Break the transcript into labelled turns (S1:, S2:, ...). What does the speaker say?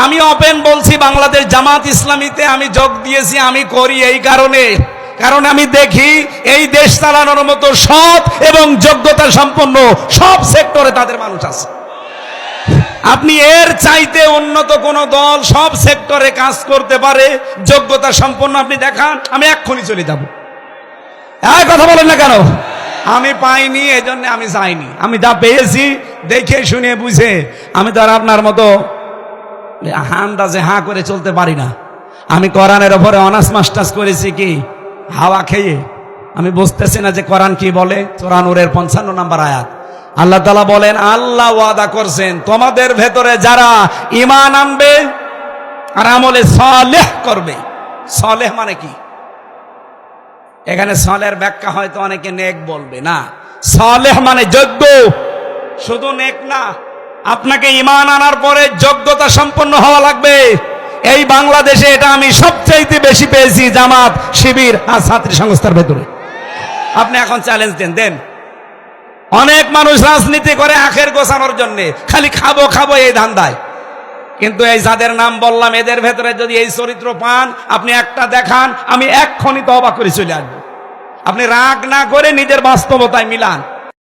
S1: আমি ওপেন বলছি, বাংলাদেশ জামাত ইসলামীতে আমি যোগ দিয়েছি, আমি করি এই কারণে, কারণ আমি দেখি এই দেশ চালানোর মতো সৎ এবং যোগ্যতা সম্পন্ন সব সেক্টরে তাদের মানুষ আছে। আপনি এর চাইতে উন্নত কোন দল সব সেক্টরে কাজ করতে পারে যোগ্যতা সম্পন্ন আপনি দেখান, আমি এক্ষুনি চলে যাব। কথা বলেন না কেন? আমি পাইনি, এই জন্য আমি যাইনি। আমি যা পেয়েছি দেখে শুনে বুঝে, আমি তো আর আপনার মতো আন্দাজে হাঁ করে চলতে পারি না। আমি কোরআনের ওপরে অনার্স মাস্টার্স করেছি কি হাওয়া খেয়ে। আমি বুঝতেছি না যে কোরআন কি বলে। সূরা নূরের 55 নম্বর আয়াত আল্লাহ তাআলা বলেন, আল্লাহ ওয়াদা করছেন তোমাদের ভেতরে যারা ঈমান আনবে আর আমলে সালেহ করবে। সালেহ মানে কি? এখানে সালেহের ব্যাখ্যা হয়তো অনেকে নেক বলবে, না, সালেহ মানে যোগ্য। শুধু নেক না, আপনাকে ঈমান আনার পরে যোগ্যতা সম্পন্ন হওয়া লাগবে। এই বাংলাদেশে এটা আমি সবচাইতে বেশি পেয়েছি জামাত, শিবির আর ছাত্রী সংস্থার ভেতরে। আপনি এখন চ্যালেঞ্জ দেন। অনেক মানুষ রাজনীতি করে আখের গোছানোর জন্য, খালি খাবো খাবো এই ধান্দায়। কিন্তু এই যাদের নাম বললাম এদের ভেতরে যদি এই চরিত্র পান, আপনি একটা দেখান, আমি এক্ষুনি তওবা করে চলে আসবো। আপনি রাগ না করে নিজের বাস্তবতায় মিলান।